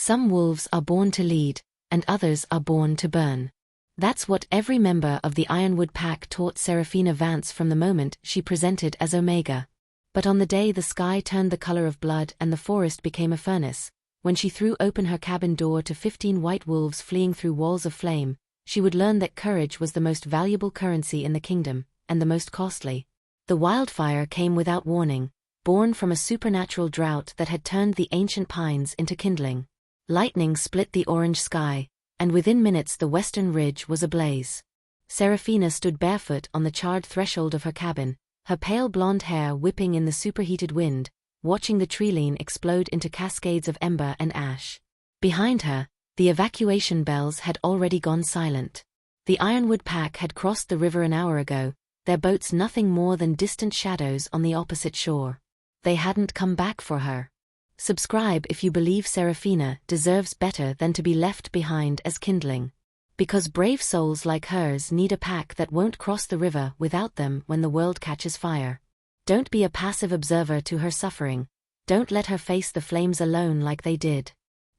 Some wolves are born to lead, and others are born to burn. That's what every member of the Ironwood pack taught Serafina Vance from the moment she presented as Omega. But on the day the sky turned the color of blood and the forest became a furnace, when she threw open her cabin door to 15 white wolves fleeing through walls of flame, she would learn that courage was the most valuable currency in the kingdom, and the most costly. The wildfire came without warning, born from a supernatural drought that had turned the ancient pines into kindling. Lightning split the orange sky, and within minutes the western ridge was ablaze. Serafina stood barefoot on the charred threshold of her cabin, her pale blonde hair whipping in the superheated wind, watching the treeline explode into cascades of ember and ash. Behind her, the evacuation bells had already gone silent. The Ironwood pack had crossed the river an hour ago, their boats nothing more than distant shadows on the opposite shore. They hadn't come back for her. Subscribe if you believe Serafina deserves better than to be left behind as kindling. Because brave souls like hers need a pack that won't cross the river without them when the world catches fire. Don't be a passive observer to her suffering. Don't let her face the flames alone like they did.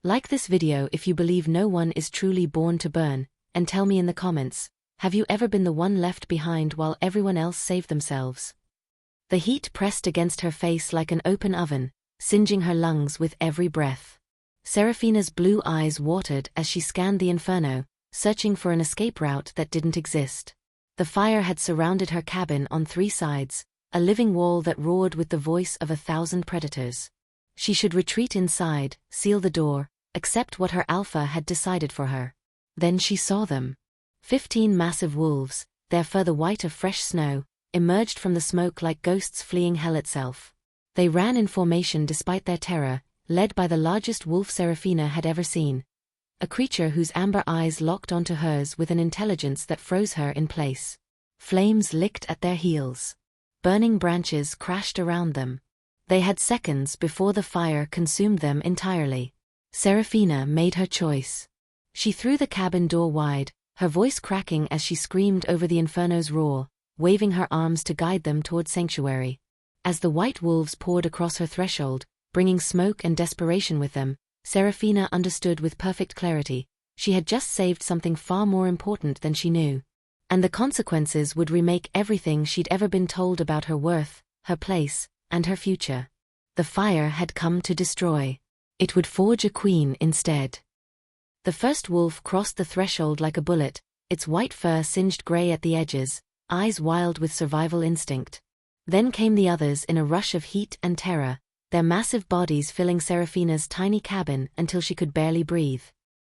Like this video if you believe no one is truly born to burn, and tell me in the comments, have you ever been the one left behind while everyone else saved themselves? The heat pressed against her face like an open oven, singeing her lungs with every breath. Serafina's blue eyes watered as she scanned the inferno, searching for an escape route that didn't exist. The fire had surrounded her cabin on 3 sides, a living wall that roared with the voice of 1,000 predators. She should retreat inside, seal the door, accept what her alpha had decided for her. Then she saw them. 15 massive wolves, their fur the white of fresh snow, emerged from the smoke like ghosts fleeing hell itself. They ran in formation despite their terror, led by the largest wolf Serafina had ever seen. A creature whose amber eyes locked onto hers with an intelligence that froze her in place. Flames licked at their heels. Burning branches crashed around them. They had seconds before the fire consumed them entirely. Serafina made her choice. She threw the cabin door wide, her voice cracking as she screamed over the inferno's roar, waving her arms to guide them toward sanctuary. As the white wolves poured across her threshold, bringing smoke and desperation with them, Serafina understood with perfect clarity, she had just saved something far more important than she knew. And the consequences would remake everything she'd ever been told about her worth, her place, and her future. The fire had come to destroy. It would forge a queen instead. The first wolf crossed the threshold like a bullet, its white fur singed gray at the edges, eyes wild with survival instinct. Then came the others in a rush of heat and terror, their massive bodies filling Serafina's tiny cabin until she could barely breathe.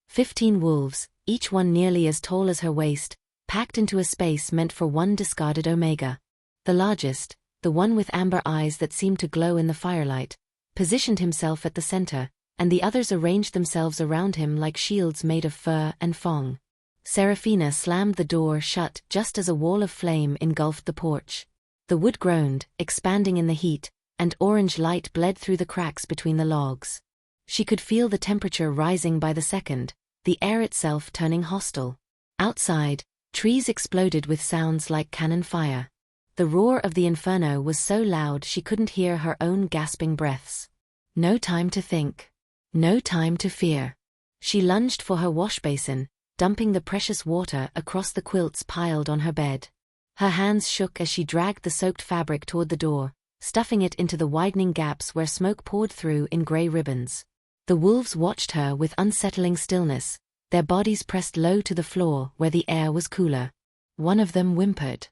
15 wolves, each one nearly as tall as her waist, packed into a space meant for one discarded Omega. The largest, the one with amber eyes that seemed to glow in the firelight, positioned himself at the center, and the others arranged themselves around him like shields made of fur and fong. Serafina slammed the door shut just as a wall of flame engulfed the porch. The wood groaned, expanding in the heat, and orange light bled through the cracks between the logs. She could feel the temperature rising by the second, the air itself turning hostile. Outside, trees exploded with sounds like cannon fire. The roar of the inferno was so loud she couldn't hear her own gasping breaths. No time to think. No time to fear. She lunged for her wash basin, dumping the precious water across the quilts piled on her bed. Her hands shook as she dragged the soaked fabric toward the door, stuffing it into the widening gaps where smoke poured through in gray ribbons. The wolves watched her with unsettling stillness, their bodies pressed low to the floor where the air was cooler. One of them whimpered.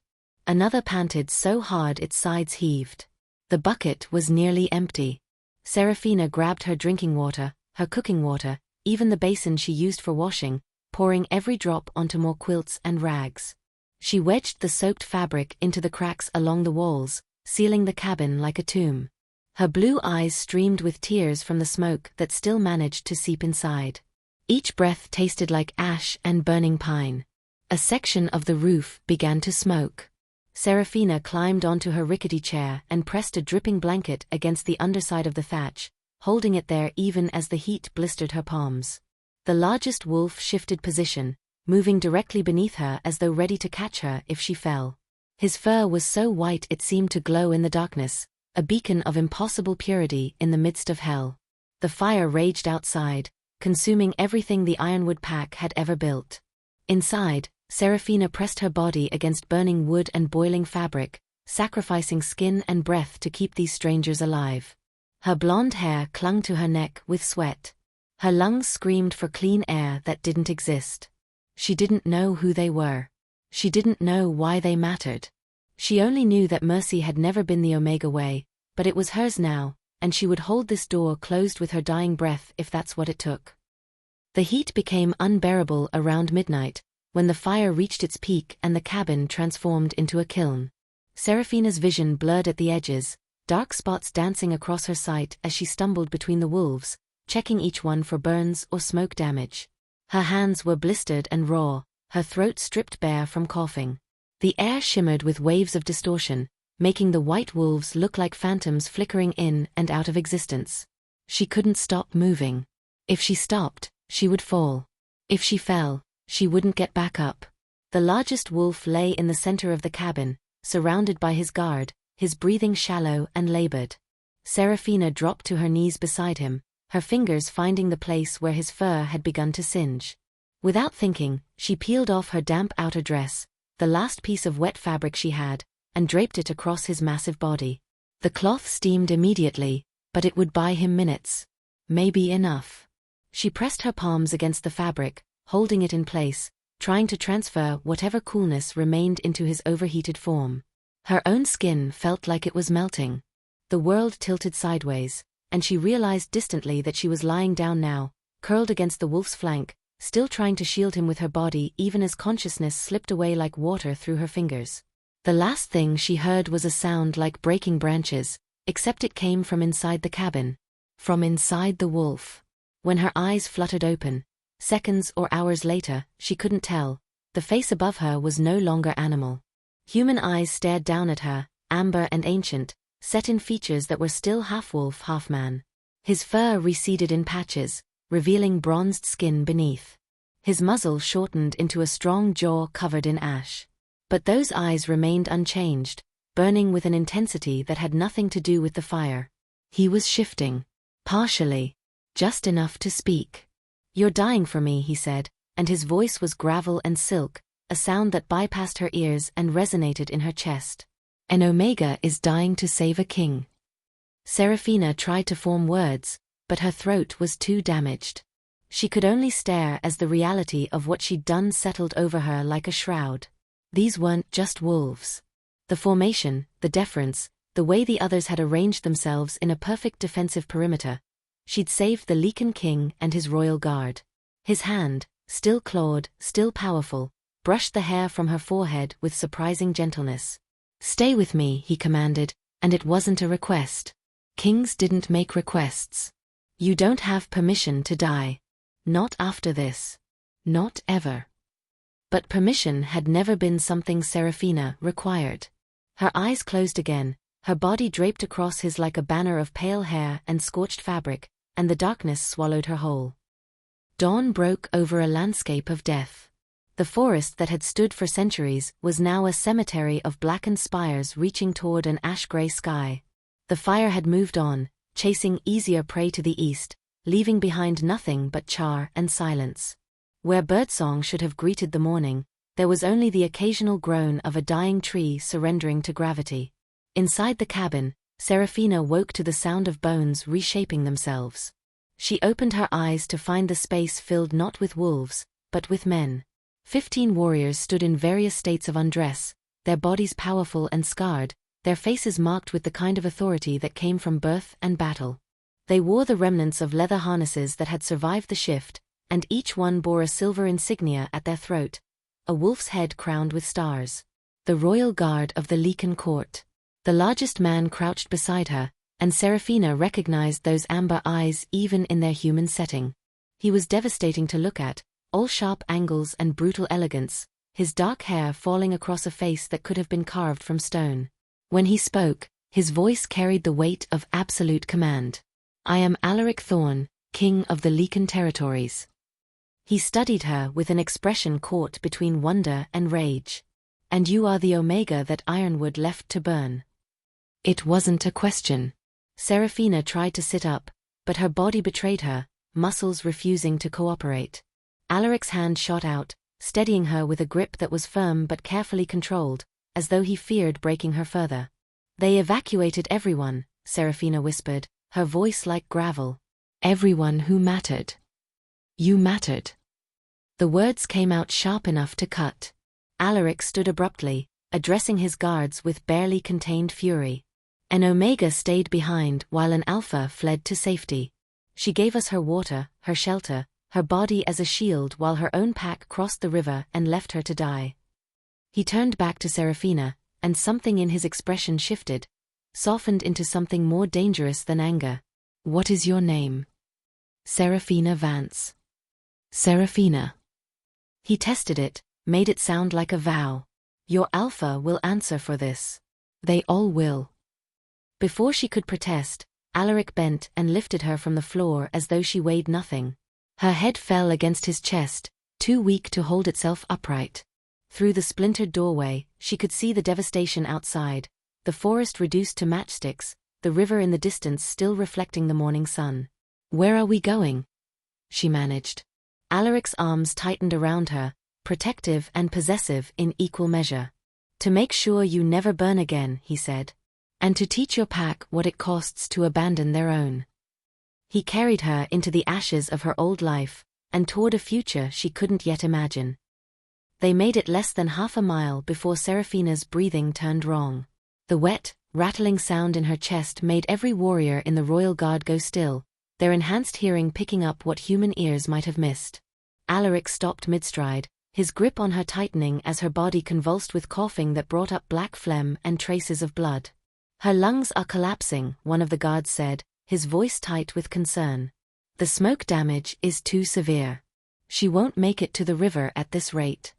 Another panted so hard its sides heaved. The bucket was nearly empty. Serafina grabbed her drinking water, her cooking water, even the basin she used for washing, pouring every drop onto more quilts and rags. She wedged the soaked fabric into the cracks along the walls, sealing the cabin like a tomb. Her blue eyes streamed with tears from the smoke that still managed to seep inside. Each breath tasted like ash and burning pine. A section of the roof began to smoke. Serafina climbed onto her rickety chair and pressed a dripping blanket against the underside of the thatch, holding it there even as the heat blistered her palms. The largest wolf shifted position, moving directly beneath her as though ready to catch her if she fell. His fur was so white it seemed to glow in the darkness, a beacon of impossible purity in the midst of hell. The fire raged outside, consuming everything the Ironwood pack had ever built. Inside, Seraphina pressed her body against burning wood and boiling fabric, sacrificing skin and breath to keep these strangers alive. Her blonde hair clung to her neck with sweat. Her lungs screamed for clean air that didn't exist. She didn't know who they were. She didn't know why they mattered. She only knew that mercy had never been the Omega way, but it was hers now, and she would hold this door closed with her dying breath if that's what it took. The heat became unbearable around midnight, when the fire reached its peak and the cabin transformed into a kiln. Seraphina's vision blurred at the edges, dark spots dancing across her sight as she stumbled between the wolves, checking each one for burns or smoke damage. Her hands were blistered and raw, her throat stripped bare from coughing. The air shimmered with waves of distortion, making the white wolves look like phantoms flickering in and out of existence. She couldn't stop moving. If she stopped, she would fall. If she fell, she wouldn't get back up. The largest wolf lay in the center of the cabin, surrounded by his guard, his breathing shallow and labored. Seraphina dropped to her knees beside him, her fingers finding the place where his fur had begun to singe. Without thinking, she peeled off her damp outer dress, the last piece of wet fabric she had, and draped it across his massive body. The cloth steamed immediately, but it would buy him minutes. Maybe enough. She pressed her palms against the fabric, holding it in place, trying to transfer whatever coolness remained into his overheated form. Her own skin felt like it was melting. The world tilted sideways, and she realized distantly that she was lying down now, curled against the wolf's flank, still trying to shield him with her body even as consciousness slipped away like water through her fingers. The last thing she heard was a sound like breaking branches, except it came from inside the cabin. From inside the wolf. When her eyes fluttered open, seconds or hours later, she couldn't tell, the face above her was no longer animal. Human eyes stared down at her, amber and ancient, set in features that were still half-wolf, half-man. His fur receded in patches, revealing bronzed skin beneath. His muzzle shortened into a strong jaw covered in ash. But those eyes remained unchanged, burning with an intensity that had nothing to do with the fire. He was shifting. Partially. Just enough to speak. "You're dying for me," he said, and his voice was gravel and silk, a sound that bypassed her ears and resonated in her chest. "An Omega is dying to save a king." Seraphina tried to form words, but her throat was too damaged. She could only stare as the reality of what she'd done settled over her like a shroud. These weren't just wolves. The formation, the deference, the way the others had arranged themselves in a perfect defensive perimeter. She'd saved the Lycan King and his royal guard. His hand, still clawed, still powerful, brushed the hair from her forehead with surprising gentleness. "Stay with me," he commanded, and it wasn't a request. Kings didn't make requests. "You don't have permission to die. Not after this. Not ever." But permission had never been something Seraphina required. Her eyes closed again, her body draped across his like a banner of pale hair and scorched fabric, and the darkness swallowed her whole. Dawn broke over a landscape of death. The forest that had stood for centuries was now a cemetery of blackened spires reaching toward an ash-gray sky. The fire had moved on, chasing easier prey to the east, leaving behind nothing but char and silence. Where birdsong should have greeted the morning, there was only the occasional groan of a dying tree surrendering to gravity. Inside the cabin, Seraphina woke to the sound of bones reshaping themselves. She opened her eyes to find the space filled not with wolves, but with men. 15 warriors stood in various states of undress, their bodies powerful and scarred, their faces marked with the kind of authority that came from birth and battle. They wore the remnants of leather harnesses that had survived the shift, and each one bore a silver insignia at their throat, a wolf's head crowned with stars. The royal guard of the Lycan court. The largest man crouched beside her, and Seraphina recognized those amber eyes even in their human setting. He was devastating to look at, all sharp angles and brutal elegance, his dark hair falling across a face that could have been carved from stone. When he spoke, his voice carried the weight of absolute command. "I am Alaric Thorn, king of the Lycan territories." He studied her with an expression caught between wonder and rage. "And you are the Omega that Ironwood left to burn." It wasn't a question. Seraphina tried to sit up, but her body betrayed her, muscles refusing to cooperate. Alaric's hand shot out, steadying her with a grip that was firm but carefully controlled, as though he feared breaking her further. "They evacuated everyone," Serafina whispered, her voice like gravel. "Everyone who mattered. You mattered." The words came out sharp enough to cut. Alaric stood abruptly, addressing his guards with barely contained fury. An Omega stayed behind while an Alpha fled to safety. She gave us her water, her shelter, her body as a shield while her own pack crossed the river and left her to die. He turned back to Serafina, and something in his expression shifted, softened into something more dangerous than anger. "What is your name?" "Serafina Vance." "Serafina." He tested it, made it sound like a vow. "Your Alpha will answer for this. They all will." Before she could protest, Alaric bent and lifted her from the floor as though she weighed nothing. Her head fell against his chest, too weak to hold itself upright. Through the splintered doorway, she could see the devastation outside, the forest reduced to matchsticks, the river in the distance still reflecting the morning sun. "Where are we going?" she managed. Alaric's arms tightened around her, protective and possessive in equal measure. "To make sure you never burn again," he said. "And to teach your pack what it costs to abandon their own." He carried her into the ashes of her old life, and toward a future she couldn't yet imagine. They made it less than half a mile before Serafina's breathing turned wrong. The wet, rattling sound in her chest made every warrior in the Royal Guard go still, their enhanced hearing picking up what human ears might have missed. Alaric stopped mid-stride, his grip on her tightening as her body convulsed with coughing that brought up black phlegm and traces of blood. "Her lungs are collapsing," one of the guards said, his voice tight with concern. "The smoke damage is too severe. She won't make it to the river at this rate."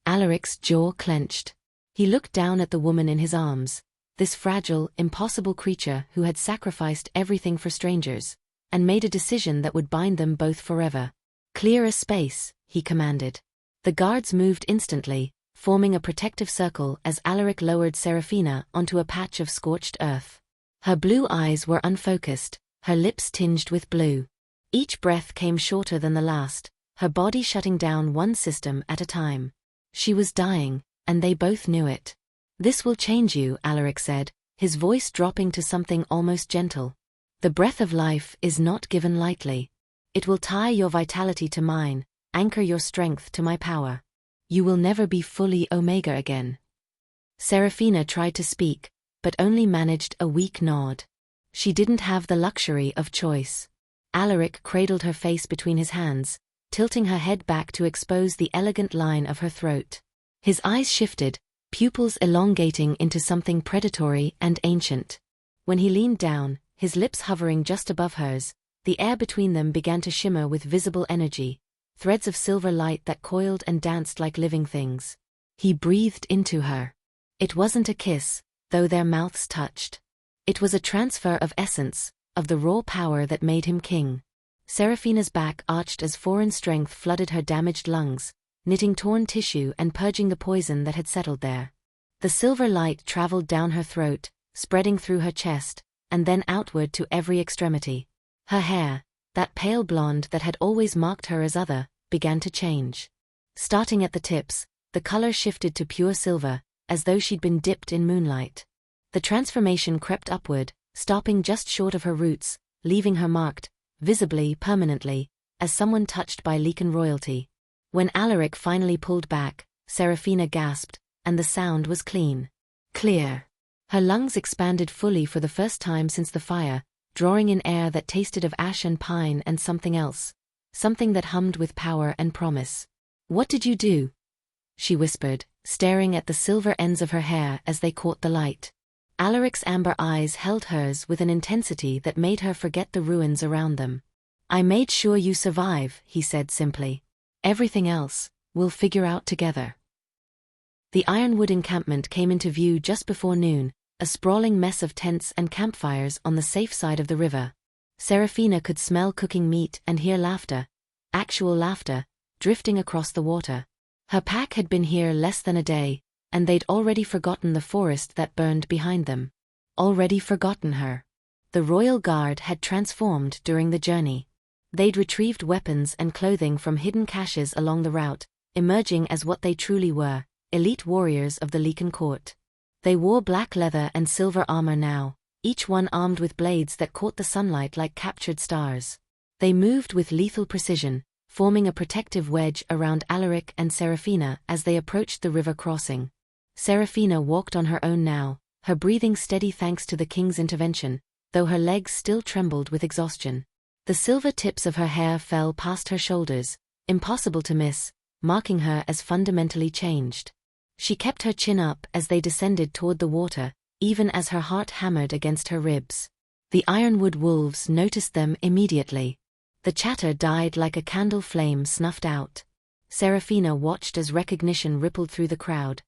Alaric's jaw clenched. He looked down at the woman in his arms, this fragile, impossible creature who had sacrificed everything for strangers, and made a decision that would bind them both forever. "Clear a space," he commanded. The guards moved instantly, forming a protective circle as Alaric lowered Serafina onto a patch of scorched earth. Her blue eyes were unfocused, her lips tinged with blue. Each breath came shorter than the last, her body shutting down one system at a time. She was dying, and they both knew it. "This will change you," Alaric said, his voice dropping to something almost gentle. "The breath of life is not given lightly. It will tie your vitality to mine, anchor your strength to my power. You will never be fully Omega again." Serafina tried to speak, but only managed a weak nod. She didn't have the luxury of choice. Alaric cradled her face between his hands, tilting her head back to expose the elegant line of her throat. His eyes shifted, pupils elongating into something predatory and ancient. When he leaned down, his lips hovering just above hers, the air between them began to shimmer with visible energy, threads of silver light that coiled and danced like living things. He breathed into her. It wasn't a kiss, though their mouths touched. It was a transfer of essence, of the raw power that made him king. Serafina's back arched as foreign strength flooded her damaged lungs, knitting torn tissue and purging the poison that had settled there. The silver light traveled down her throat, spreading through her chest, and then outward to every extremity. Her hair, that pale blonde that had always marked her as other, began to change. Starting at the tips, the color shifted to pure silver, as though she'd been dipped in moonlight. The transformation crept upward, stopping just short of her roots, leaving her marked, visibly, permanently, as someone touched by Lycan royalty. When Alaric finally pulled back, Serafina gasped, and the sound was clean. Clear. Her lungs expanded fully for the first time since the fire, drawing in air that tasted of ash and pine and something else, something that hummed with power and promise. "What did you do?" she whispered, staring at the silver ends of her hair as they caught the light. Alaric's amber eyes held hers with an intensity that made her forget the ruins around them. "I made sure you survive," he said simply. "Everything else, we'll figure out together." The Ironwood encampment came into view just before noon, a sprawling mess of tents and campfires on the safe side of the river. Serafina could smell cooking meat and hear laughter, actual laughter, drifting across the water. Her pack had been here less than a day, and they'd already forgotten the forest that burned behind them. Already forgotten her. The Royal Guard had transformed during the journey. They'd retrieved weapons and clothing from hidden caches along the route, emerging as what they truly were, elite warriors of the Lycan court. They wore black leather and silver armor now, each one armed with blades that caught the sunlight like captured stars. They moved with lethal precision, forming a protective wedge around Alaric and Seraphina as they approached the river crossing. Seraphina walked on her own now, her breathing steady thanks to the king's intervention, though her legs still trembled with exhaustion. The silver tips of her hair fell past her shoulders, impossible to miss, marking her as fundamentally changed. She kept her chin up as they descended toward the water, even as her heart hammered against her ribs. The ironwood wolves noticed them immediately. The chatter died like a candle flame snuffed out. Seraphina watched as recognition rippled through the crowd.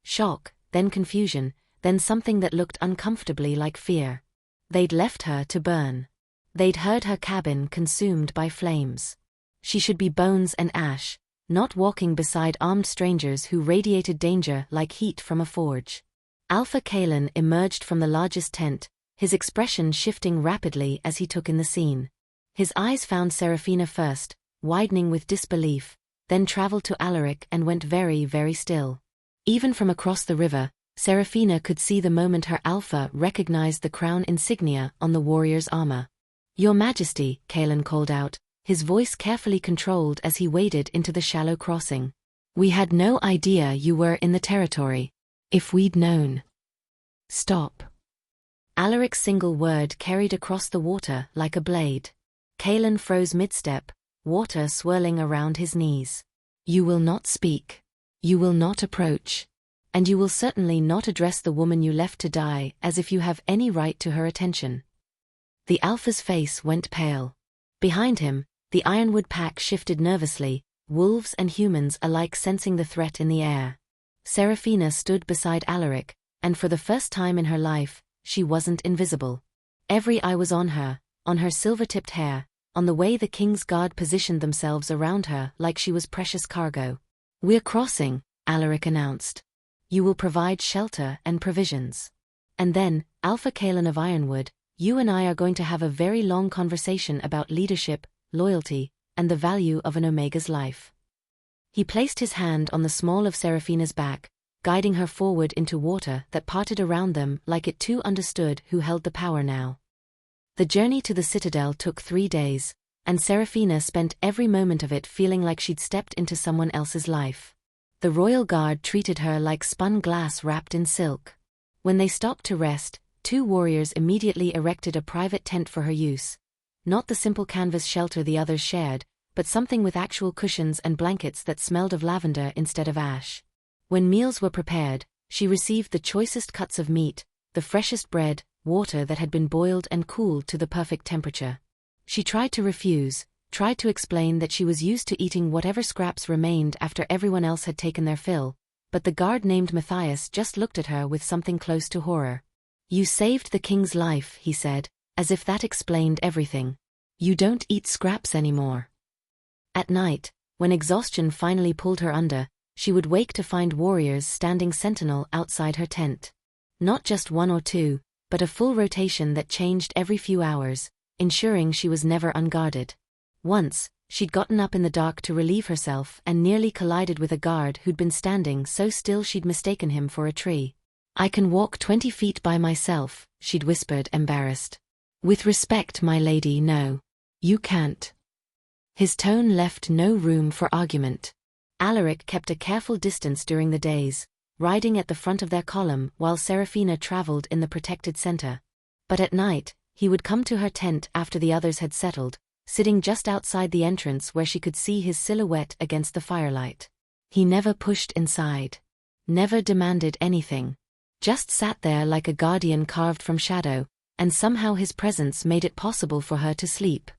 Shock, then confusion, then something that looked uncomfortably like fear. They'd left her to burn. They'd heard her cabin consumed by flames. She should be bones and ash, not walking beside armed strangers who radiated danger like heat from a forge. Alpha Kalen emerged from the largest tent, his expression shifting rapidly as he took in the scene. His eyes found Seraphina first, widening with disbelief, then traveled to Alaric and went very, very still. Even from across the river, Seraphina could see the moment her Alpha recognized the crown insignia on the warrior's armor. "Your Majesty," Kalen called out, his voice carefully controlled as he waded into the shallow crossing. "We had no idea you were in the territory. If we'd known." "Stop." Alaric's single word carried across the water like a blade. Kalen froze mid-step, water swirling around his knees. "You will not speak. You will not approach. And you will certainly not address the woman you left to die as if you have any right to her attention." The Alpha's face went pale. Behind him, the Ironwood pack shifted nervously, wolves and humans alike sensing the threat in the air. Seraphina stood beside Alaric, and for the first time in her life, she wasn't invisible. Every eye was on her silver-tipped hair, on the way the King's Guard positioned themselves around her like she was precious cargo. "We're crossing," Alaric announced. "You will provide shelter and provisions. And then, Alpha Kalen of Ironwood, you and I are going to have a very long conversation about leadership, loyalty, and the value of an Omega's life." He placed his hand on the small of Seraphina's back, guiding her forward into water that parted around them like it too understood who held the power now. The journey to the citadel took 3 days, and Seraphina spent every moment of it feeling like she'd stepped into someone else's life. The royal guard treated her like spun glass wrapped in silk. When they stopped to rest, 2 warriors immediately erected a private tent for her use. Not the simple canvas shelter the others shared, but something with actual cushions and blankets that smelled of lavender instead of ash. When meals were prepared, she received the choicest cuts of meat, the freshest bread, water that had been boiled and cooled to the perfect temperature. She tried to refuse, tried to explain that she was used to eating whatever scraps remained after everyone else had taken their fill, but the guard named Matthias just looked at her with something close to horror. "You saved the king's life," he said, as if that explained everything. "You don't eat scraps anymore." At night, when exhaustion finally pulled her under, she would wake to find warriors standing sentinel outside her tent. Not just 1 or 2, but a full rotation that changed every few hours, ensuring she was never unguarded. Once, she'd gotten up in the dark to relieve herself and nearly collided with a guard who'd been standing so still she'd mistaken him for a tree. "I can walk 20 feet by myself," she'd whispered, embarrassed. "With respect, my lady, no. You can't." His tone left no room for argument. Alaric kept a careful distance during the days, riding at the front of their column while Seraphina traveled in the protected center. But at night, he would come to her tent after the others had settled, sitting just outside the entrance where she could see his silhouette against the firelight. He never pushed inside. Never demanded anything. Just sat there like a guardian carved from shadow, and somehow his presence made it possible for her to sleep.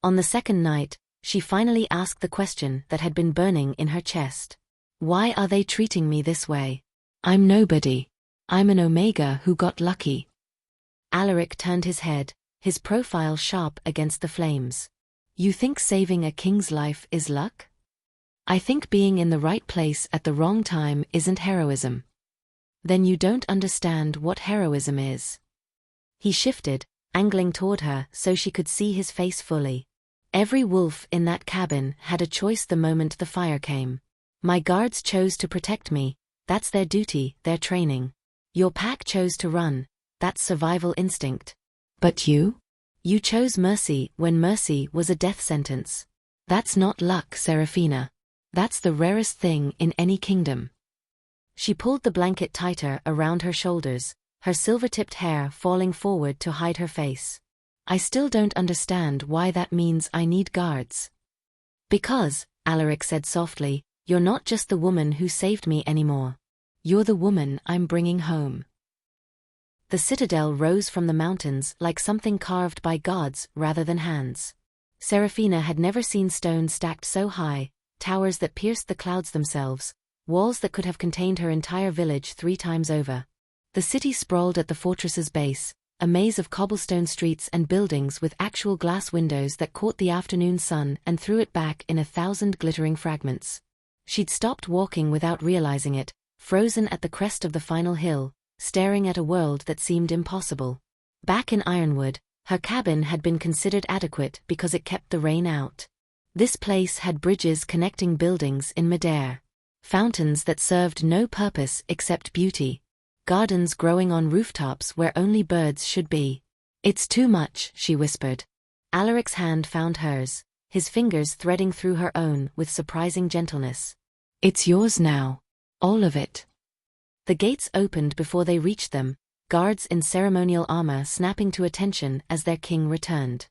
On the second night, she finally asked the question that had been burning in her chest. "Why are they treating me this way? I'm nobody. I'm an Omega who got lucky." Alaric turned his head, his profile sharp against the flames. "You think saving a king's life is luck? I think being in the right place at the wrong time isn't heroism. Then you don't understand what heroism is." He shifted, angling toward her so she could see his face fully. Every wolf in that cabin had a choice the moment the fire came. My guards chose to protect me, that's their duty, their training. Your pack chose to run, that's survival instinct. But you? You chose mercy when mercy was a death sentence. That's not luck, Seraphina. That's the rarest thing in any kingdom. She pulled the blanket tighter around her shoulders, her silver-tipped hair falling forward to hide her face. I still don't understand why that means I need guards. Because, Alaric said softly, you're not just the woman who saved me anymore. You're the woman I'm bringing home. The citadel rose from the mountains like something carved by gods rather than hands. Seraphina had never seen stone stacked so high, towers that pierced the clouds themselves, walls that could have contained her entire village 3 times over. The city sprawled at the fortress's base, a maze of cobblestone streets and buildings with actual glass windows that caught the afternoon sun and threw it back in 1,000 glittering fragments. She'd stopped walking without realizing it, frozen at the crest of the final hill, staring at a world that seemed impossible. Back in Ironwood, her cabin had been considered adequate because it kept the rain out. This place had bridges connecting buildings in midair, fountains that served no purpose except beauty, gardens growing on rooftops where only birds should be. It's too much, she whispered. Alaric's hand found hers, his fingers threading through her own with surprising gentleness. It's yours now. All of it. The gates opened before they reached them, guards in ceremonial armor snapping to attention as their king returned.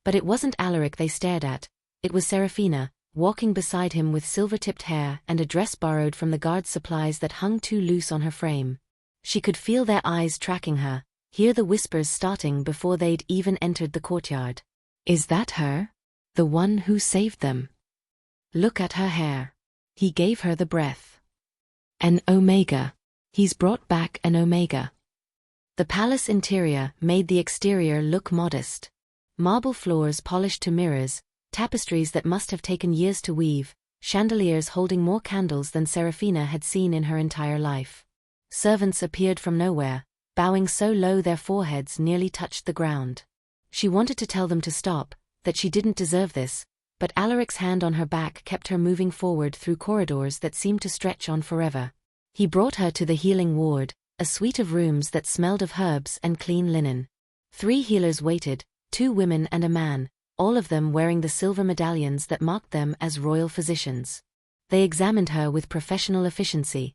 But it wasn't Alaric they stared at, it was Seraphina, walking beside him with silver-tipped hair and a dress borrowed from the guard's supplies that hung too loose on her frame. She could feel their eyes tracking her, hear the whispers starting before they'd even entered the courtyard. Is that her? The one who saved them? Look at her hair. He gave her the breath. An omega. He's brought back an omega. The palace interior made the exterior look modest. Marble floors polished to mirrors, tapestries that must have taken years to weave, chandeliers holding more candles than Seraphina had seen in her entire life. Servants appeared from nowhere, bowing so low their foreheads nearly touched the ground. She wanted to tell them to stop, that she didn't deserve this, but Alaric's hand on her back kept her moving forward through corridors that seemed to stretch on forever. He brought her to the healing ward, a suite of rooms that smelled of herbs and clean linen. 3 healers waited, 2 women and a man, all of them wearing the silver medallions that marked them as royal physicians. They examined her with professional efficiency,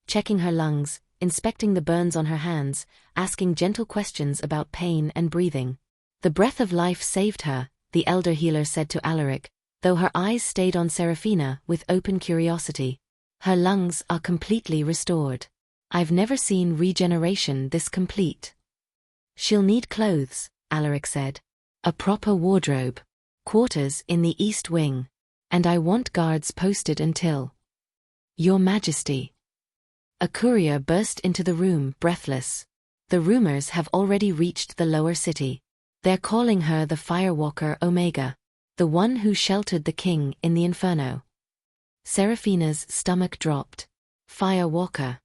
checking her lungs, inspecting the burns on her hands, asking gentle questions about pain and breathing. The breath of life saved her, the elder healer said to Alaric, though her eyes stayed on Seraphina with open curiosity. Her lungs are completely restored. I've never seen regeneration this complete. She'll need clothes, Alaric said. A proper wardrobe. Quarters in the East Wing. And I want guards posted until. Your Majesty. A courier burst into the room, breathless. The rumors have already reached the lower city. They're calling her the Firewalker Omega. The one who sheltered the king in the Inferno. Seraphina's stomach dropped. Firewalker.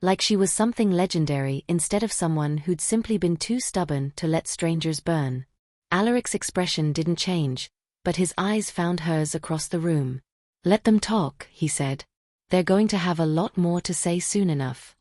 Like she was something legendary instead of someone who'd simply been too stubborn to let strangers burn. Alaric's expression didn't change, but his eyes found hers across the room. Let them talk, he said. They're going to have a lot more to say soon enough.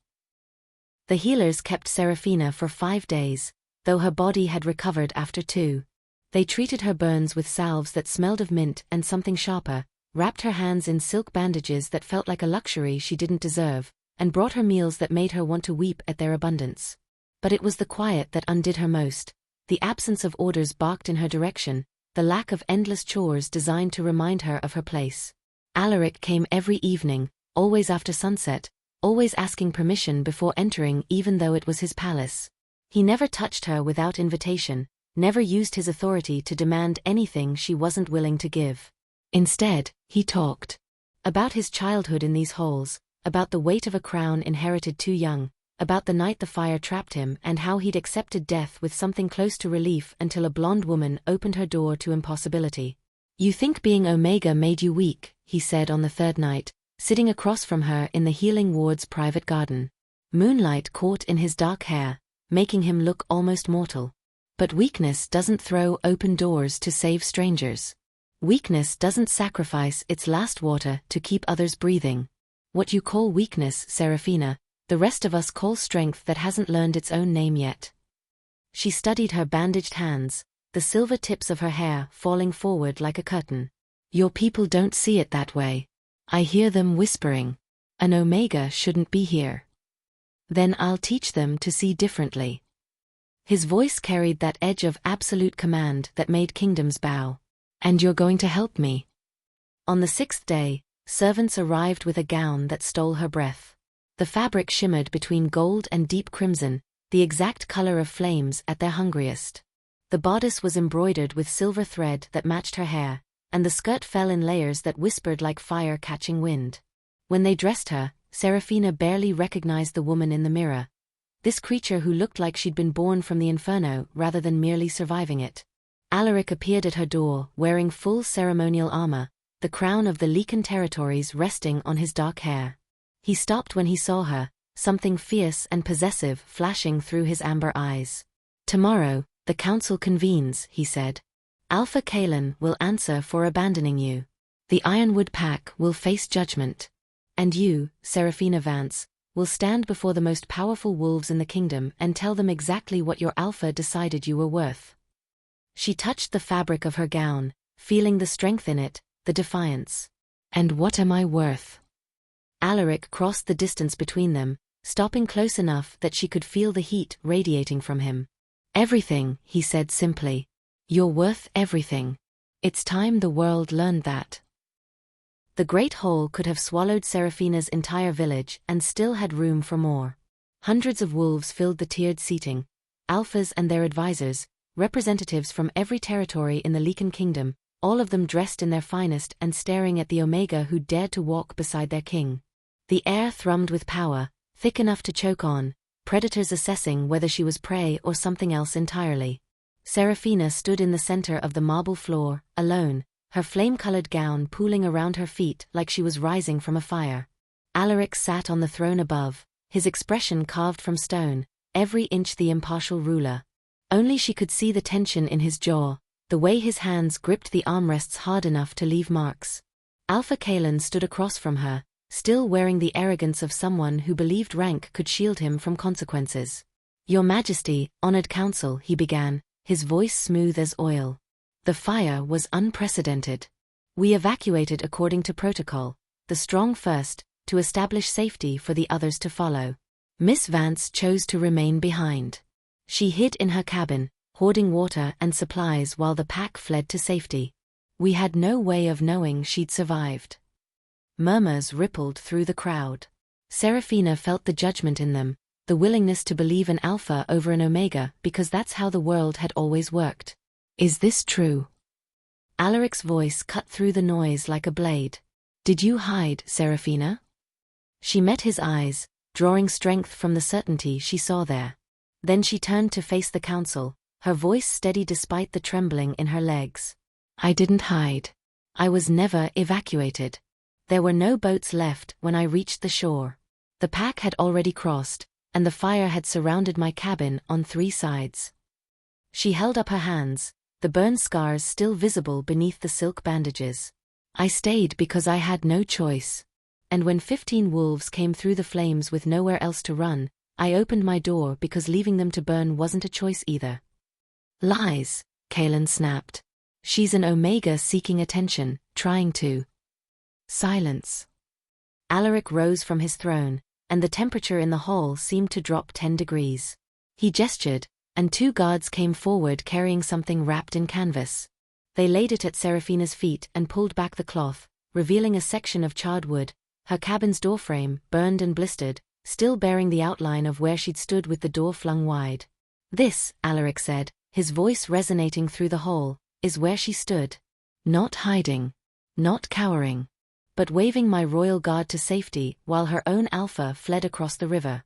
The healers kept Seraphina for 5 days, though her body had recovered after 2. They treated her burns with salves that smelled of mint and something sharper, wrapped her hands in silk bandages that felt like a luxury she didn't deserve, and brought her meals that made her want to weep at their abundance. But it was the quiet that undid her most, the absence of orders barked in her direction, the lack of endless chores designed to remind her of her place. Alaric came every evening, always after sunset, always asking permission before entering even though it was his palace. He never touched her without invitation, never used his authority to demand anything she wasn't willing to give. Instead, he talked. About his childhood in these halls, about the weight of a crown inherited too young, about the night the fire trapped him and how he'd accepted death with something close to relief until a blonde woman opened her door to impossibility. You think being Omega made you weak, he said on the 3rd night, sitting across from her in the healing ward's private garden. Moonlight caught in his dark hair, making him look almost mortal. But weakness doesn't throw open doors to save strangers. Weakness doesn't sacrifice its last water to keep others breathing. What you call weakness, Seraphina, the rest of us call strength that hasn't learned its own name yet. She studied her bandaged hands, the silver tips of her hair falling forward like a curtain. Your people don't see it that way. I hear them whispering. An Omega shouldn't be here. Then I'll teach them to see differently. His voice carried that edge of absolute command that made kingdoms bow. And you're going to help me? On the 6th day, servants arrived with a gown that stole her breath. The fabric shimmered between gold and deep crimson, the exact color of flames at their hungriest. The bodice was embroidered with silver thread that matched her hair, and the skirt fell in layers that whispered like fire catching wind. When they dressed her, Seraphina barely recognized the woman in the mirror. This creature who looked like she'd been born from the inferno rather than merely surviving it. Alaric appeared at her door, wearing full ceremonial armor, the crown of the Lycan territories resting on his dark hair. He stopped when he saw her, something fierce and possessive flashing through his amber eyes. Tomorrow, the council convenes, he said. Alpha Kalan will answer for abandoning you. The Ironwood Pack will face judgment. And you, Seraphina Vance, will stand before the most powerful wolves in the kingdom and tell them exactly what your alpha decided you were worth. She touched the fabric of her gown, feeling the strength in it, the defiance. And what am I worth? Alaric crossed the distance between them, stopping close enough that she could feel the heat radiating from him. Everything, he said simply. You're worth everything. It's time the world learned that. The great hole could have swallowed Seraphina's entire village and still had room for more. Hundreds of wolves filled the tiered seating, alphas and their advisors, representatives from every territory in the Lycan kingdom, all of them dressed in their finest and staring at the Omega who dared to walk beside their king. The air thrummed with power, thick enough to choke on, predators assessing whether she was prey or something else entirely. Seraphina stood in the center of the marble floor, alone, her flame-colored gown pooling around her feet like she was rising from a fire. Alaric sat on the throne above, his expression carved from stone, every inch the impartial ruler. Only she could see the tension in his jaw, the way his hands gripped the armrests hard enough to leave marks. Alpha Kalan stood across from her, still wearing the arrogance of someone who believed rank could shield him from consequences. Your Majesty, honored council, he began, his voice smooth as oil. The fire was unprecedented. We evacuated according to protocol, the strong first, to establish safety for the others to follow. Miss Vance chose to remain behind. She hid in her cabin, hoarding water and supplies while the pack fled to safety. We had no way of knowing she'd survived. Murmurs rippled through the crowd. Seraphina felt the judgment in them, the willingness to believe an alpha over an omega because that's how the world had always worked. Is this true? Alaric's voice cut through the noise like a blade. Did you hide, Seraphina? She met his eyes, drawing strength from the certainty she saw there. Then she turned to face the council, her voice steady despite the trembling in her legs. I didn't hide. I was never evacuated. There were no boats left when I reached the shore. The pack had already crossed, and the fire had surrounded my cabin on 3 sides. She held up her hands, the burn scars still visible beneath the silk bandages. I stayed because I had no choice. And when 15 wolves came through the flames with nowhere else to run, I opened my door because leaving them to burn wasn't a choice either. Lies, Kalan snapped. She's an omega seeking attention, trying to. Silence. Alaric rose from his throne, and the temperature in the hall seemed to drop 10 degrees. He gestured, and 2 guards came forward carrying something wrapped in canvas. They laid it at Seraphina's feet and pulled back the cloth, revealing a section of charred wood, her cabin's doorframe, burned and blistered, still bearing the outline of where she'd stood with the door flung wide. This, Alaric said, his voice resonating through the hall, is where she stood. Not hiding. Not cowering. But waving my royal guard to safety while her own alpha fled across the river.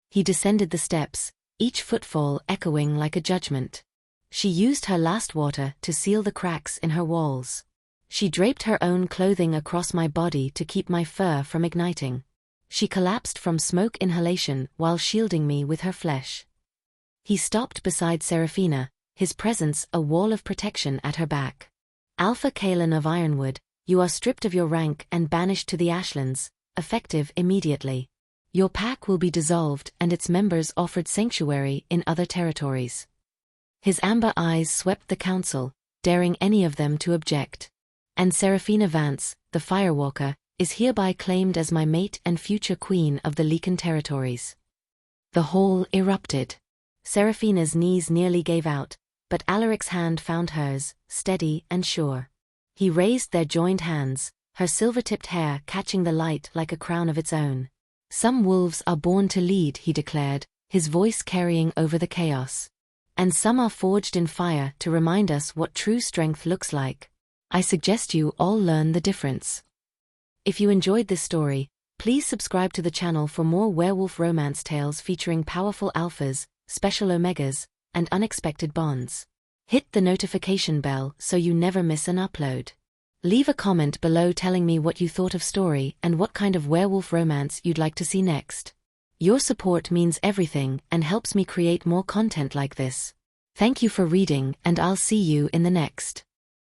He descended the steps, each footfall echoing like a judgment. She used her last water to seal the cracks in her walls. She draped her own clothing across my body to keep my fur from igniting. She collapsed from smoke inhalation while shielding me with her flesh. He stopped beside Seraphina, his presence a wall of protection at her back. Alpha Kalan of Ironwood, you are stripped of your rank and banished to the Ashlands, effective immediately. Your pack will be dissolved and its members offered sanctuary in other territories. His amber eyes swept the council, daring any of them to object. And Seraphina Vance, the Firewalker, is hereby claimed as my mate and future queen of the Lycan territories. The hall erupted. Seraphina's knees nearly gave out, but Alaric's hand found hers, steady and sure. He raised their joined hands, her silver-tipped hair catching the light like a crown of its own. Some wolves are born to lead, he declared, his voice carrying over the chaos. And some are forged in fire to remind us what true strength looks like. I suggest you all learn the difference. If you enjoyed this story, please subscribe to the channel for more werewolf romance tales featuring powerful alphas, special omegas, and unexpected bonds. Hit the notification bell so you never miss an upload. Leave a comment below telling me what you thought of story and what kind of werewolf romance you'd like to see next. Your support means everything and helps me create more content like this. Thank you for reading, and I'll see you in the next.